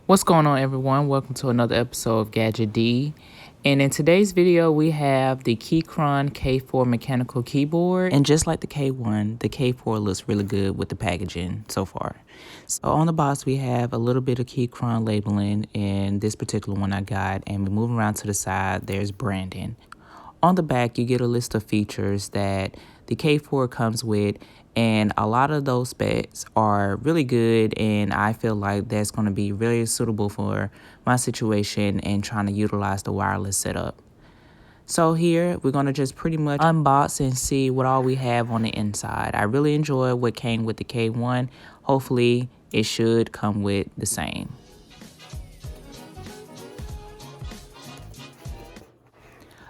What's going on, everyone? Welcome to another episode of Gadget D. And in today's video, we have the Keychron K4 mechanical keyboard. And just like the K1, the K4 looks really good with the packaging so far. So on the box, we have a little bit of Keychron labeling in this particular one I got. And moving around to the side, there's branding. On the back, you get a list of features that the K4 comes with, and a lot of those specs are really good, and I feel like that's going to be really suitable for my situation and trying to utilize the wireless setup. So here, we're going to just pretty much unbox and see what all we have on the inside. I really enjoy what came with the K1. Hopefully, it should come with the same.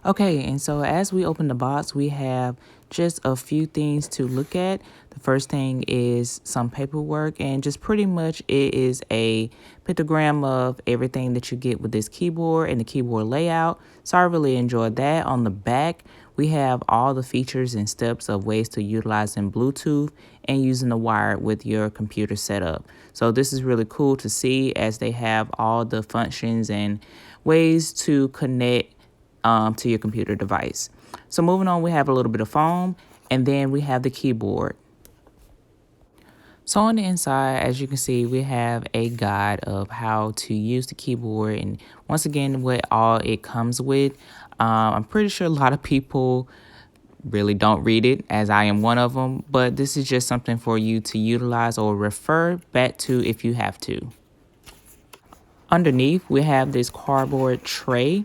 Okay, and so as we open the box, we have just a few things to look at. The first thing is some paperwork, and just pretty much it is a pictogram of everything that you get with this keyboard and the keyboard layout. So I really enjoyed that. On the back, we have all the features and steps of ways to utilize in Bluetooth and using the wire with your computer setup. So this is really cool to see, as they have all the functions and ways to connect to your computer device. So moving on, we have a little bit of foam, and then we have the keyboard. So on the inside, as you can see, we have a guide of how to use the keyboard, and once again, what all it comes with. I'm pretty sure a lot of people really don't read it, as I am one of them, but this is just something for you to utilize or refer back to if you have to. Underneath, we have this cardboard tray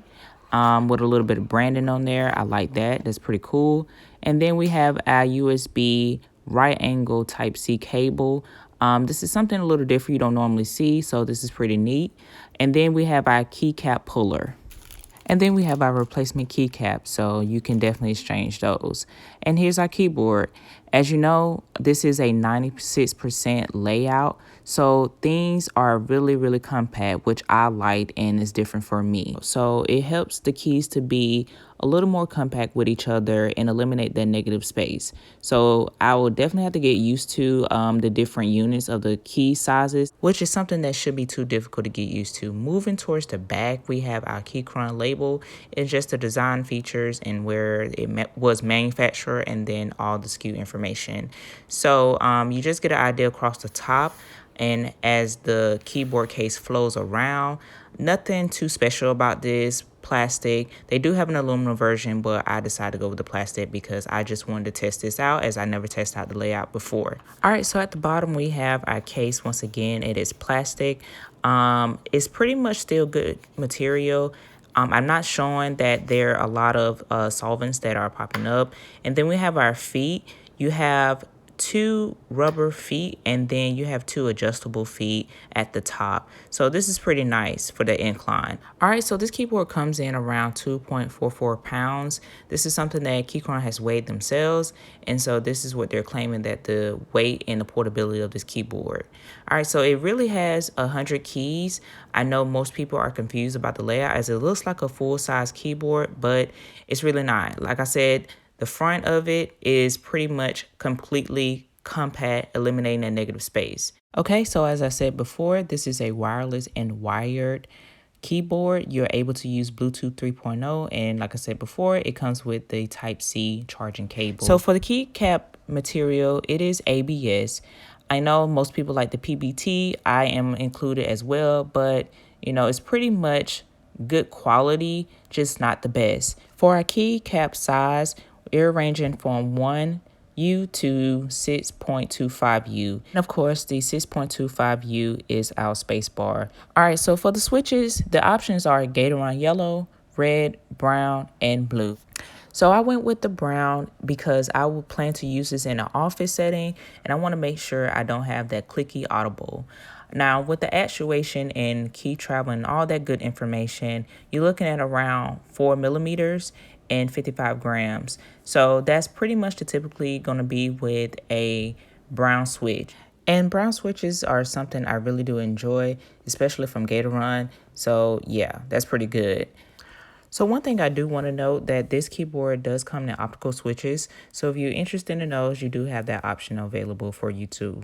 with a little bit of branding on there. I like that. That's pretty cool. And then we have our USB right angle Type-C cable. This is something a little different you don't normally see, so this is pretty neat. And then we have our keycap puller. And then we have our replacement keycap, so you can definitely exchange those. And here's our keyboard. As you know, this is a 96% layout, so things are really, really compact, which I like and is different for me. So it helps the keys to be a little more compact with each other and eliminate that negative space. So I will definitely have to get used to the different units of the key sizes, which is something that should be too difficult to get used to. Moving towards the back, we have our Keychron label. It's just the design features and where it was manufactured, and then all the SKU information. So you just get an idea across the top. And as the keyboard case flows around, nothing too special about this. Plastic. They do have an aluminum version, but I decided to go with the plastic because I just wanted to test this out, as I never tested out the layout before. All right, so at the bottom we have our case. Once again, it is plastic. It's pretty much still good material. I'm not showing that there are a lot of solvents that are popping up. And then we have our feet. You have 2 rubber feet, and then you have 2 adjustable feet at the top. So this is pretty nice for the incline. All right, so this keyboard comes in around 2.44 pounds. This is something that Keychron has weighed themselves, and so this is what they're claiming, that the weight and the portability of this keyboard. All right, so it really has 100 keys. I know most people are confused about the layout, as it looks like a full-size keyboard, but it's really not. Like I said, the front of it is pretty much completely compact, eliminating that negative space. Okay, so as I said before, this is a wireless and wired keyboard. You're able to use Bluetooth 3.0, and like I said before, it comes with the Type-C charging cable. So for the keycap material, it is ABS. I know most people like the PBT. I am included as well, but you know, it's pretty much good quality, just not the best. For our keycap size, we're ranging from 1U to 6.25U. And of course, the 6.25U is our space bar. All right, so for the switches, the options are Gateron yellow, red, brown, and blue. So I went with the brown because I will plan to use this in an office setting, and I want to make sure I don't have that clicky audible. Now, with the actuation and key travel and all that good information, you're looking at around 4 millimeters and 55 grams. So that's pretty much the typically going to be with a brown switch. And brown switches are something I really do enjoy, especially from Gateron. So yeah, that's pretty good. So one thing I do want to note, that this keyboard does come in optical switches. So if you're interested in those, you do have that option available for you too.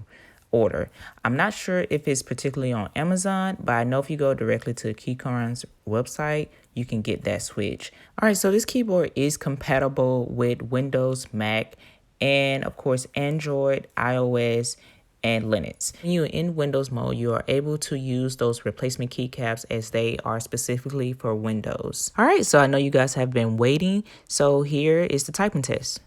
order. I'm not sure if it's particularly on Amazon, but I know if you go directly to Keychron's website, you can get that switch. All right, so this keyboard is compatible with Windows, Mac, and of course Android, iOS, and Linux. When you're in Windows mode, you are able to use those replacement keycaps as they are specifically for Windows. All right, so I know you guys have been waiting, so here is the typing test.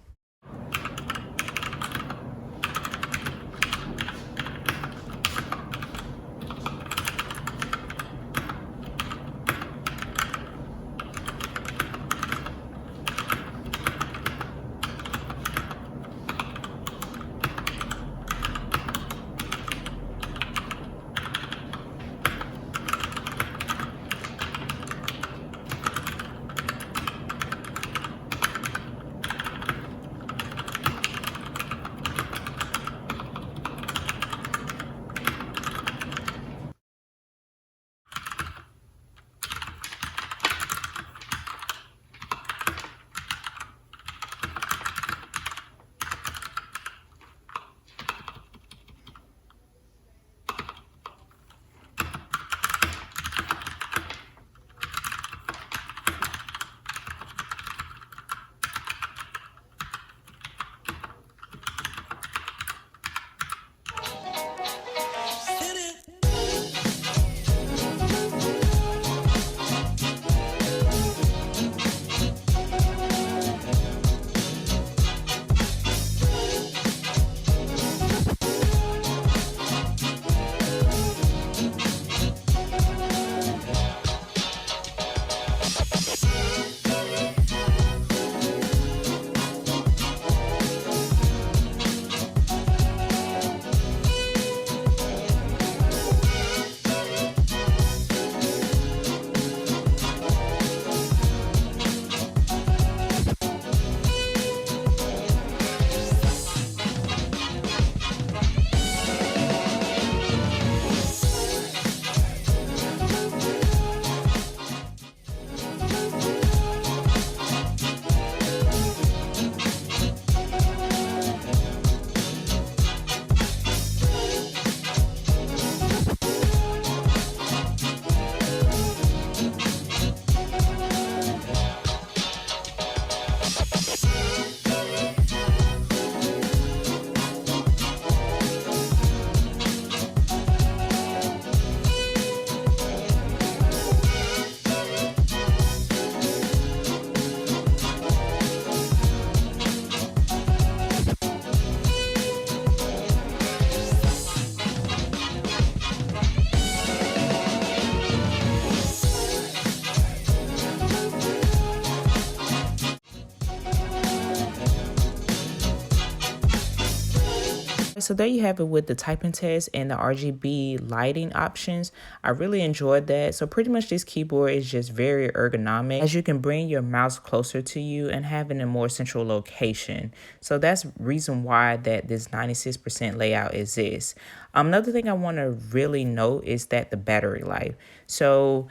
So there you have it with the typing test and the RGB lighting options. I really enjoyed that. So pretty much this keyboard is just very ergonomic, as you can bring your mouse closer to you and have it in a more central location. So that's reason why that this 96% layout exists. Another thing I want to really note is that the battery life. So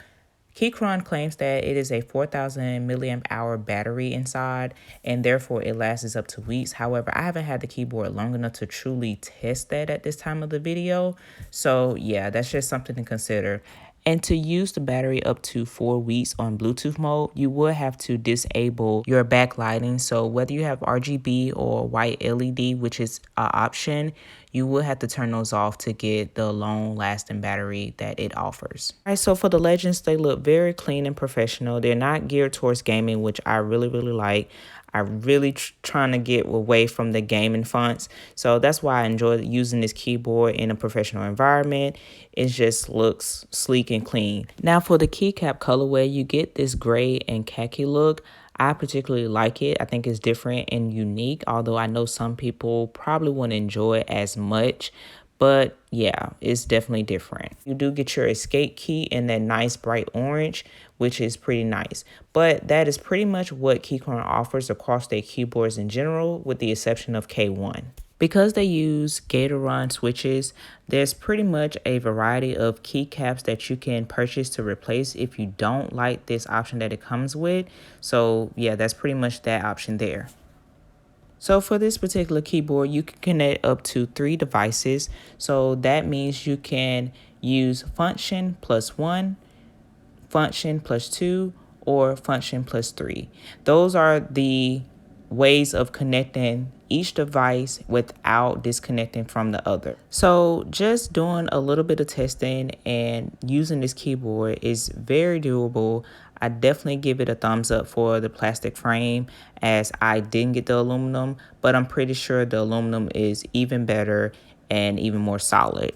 Keychron claims that it is a 4,000 milliamp hour battery inside, and therefore it lasts up to weeks. However, I haven't had the keyboard long enough to truly test that at this time of the video. So yeah, that's just something to consider. And to use the battery up to 4 weeks on Bluetooth mode, you will have to disable your backlighting. So whether you have RGB or white LED, which is an option, you will have to turn those off to get the long lasting battery that it offers. All right, so for the Legends, they look very clean and professional. They're not geared towards gaming, which I really like. I'm really trying to get away from the gaming fonts. So that's why I enjoy using this keyboard in a professional environment. It just looks sleek and clean. Now for the keycap colorway, you get this gray and khaki look. I particularly like it. I think it's different and unique, although I know some people probably wouldn't enjoy it as much. But yeah, it's definitely different. You do get your escape key in that nice bright orange, which is pretty nice. But that is pretty much what Keychron offers across their keyboards in general, with the exception of K1. Because they use Gateron switches, there's pretty much a variety of keycaps that you can purchase to replace if you don't like this option that it comes with. So yeah, that's pretty much that option there. So for this particular keyboard, you can connect up to 3 devices. So that means you can use function plus 1, function plus 2, or function plus 3. Those are the ways of connecting each device without disconnecting from the other. So just doing a little bit of testing and using this keyboard is very doable. I definitely give it a thumbs up for the plastic frame, as I didn't get the aluminum, but I'm pretty sure the aluminum is even better and even more solid.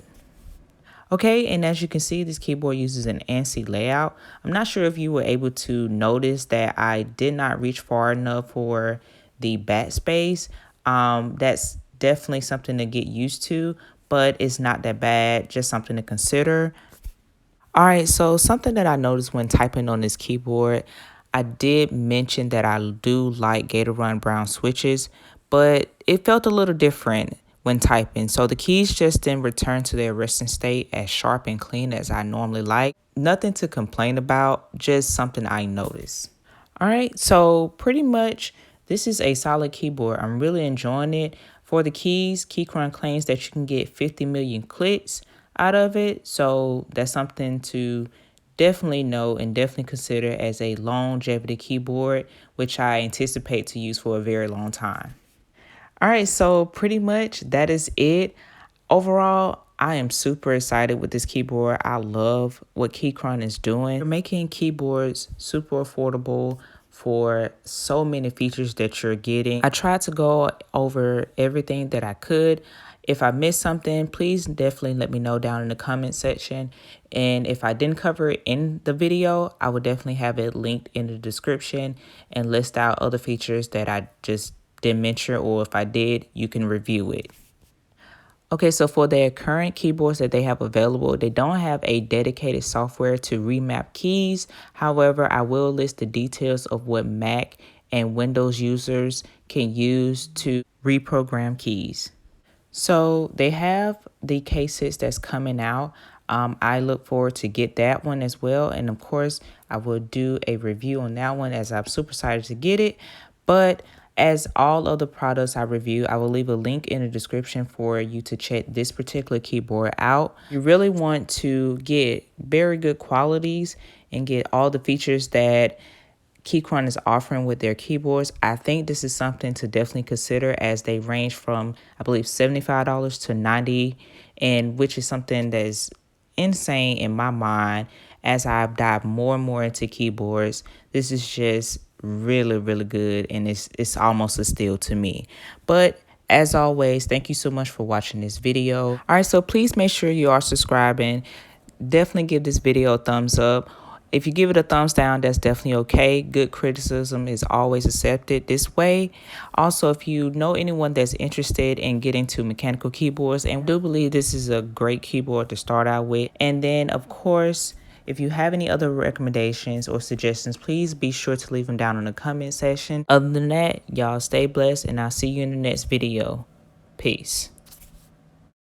Okay, and as you can see, this keyboard uses an ANSI layout. I'm not sure if you were able to notice that I did not reach far enough for the backspace. That's definitely something to get used to, but it's not that bad, just something to consider. All right, so something that I noticed when typing on this keyboard, I did mention that I do like Gateron brown switches, but it felt a little different when typing. So the keys just didn't return to their resting state as sharp and clean as I normally like. Nothing to complain about, just something I noticed. All right, so pretty much this is a solid keyboard. I'm really enjoying it. For the keys, Keychron claims that you can get 50 million clicks out of it. So that's something to definitely know and definitely consider as a longevity keyboard, which I anticipate to use for a very long time. All right, so pretty much that is it. Overall, I am super excited with this keyboard. I love what Keychron is doing. They're making keyboards super affordable for so many features that you're getting. I tried to go over everything that I could. If I missed something, please definitely let me know down in the comment section. And if I didn't cover it in the video, I will definitely have it linked in the description and list out other features that I just didn't mention, or if I did, you can review it. Okay, so for their current keyboards that they have available, they don't have a dedicated software to remap keys. However, I will list the details of what Mac and Windows users can use to reprogram keys. So they have the K6 that's coming out. I look forward to get that one as well. And of course, I will do a review on that one as I'm super excited to get it. But as all other products I review, I will leave a link in the description for you to check this particular keyboard out. You really want to get very good qualities and get all the features that Keychron is offering with their keyboards. I think this is something to definitely consider, as they range from, I believe, $75 to $90, and which is something that is insane in my mind. As I've dived more and more into keyboards, this is just really, really good, and it's almost a steal to me. But as always, thank you so much for watching this video. All right, so please make sure you are subscribing. Definitely give this video a thumbs up. If you give it a thumbs down, that's definitely okay. Good criticism is always accepted this way. Also, if you know anyone that's interested in getting to mechanical keyboards, and I do believe this is a great keyboard to start out with. And then, of course, if you have any other recommendations or suggestions, please be sure to leave them down in the comment section. Other than that, y'all stay blessed, and I'll see you in the next video. Peace.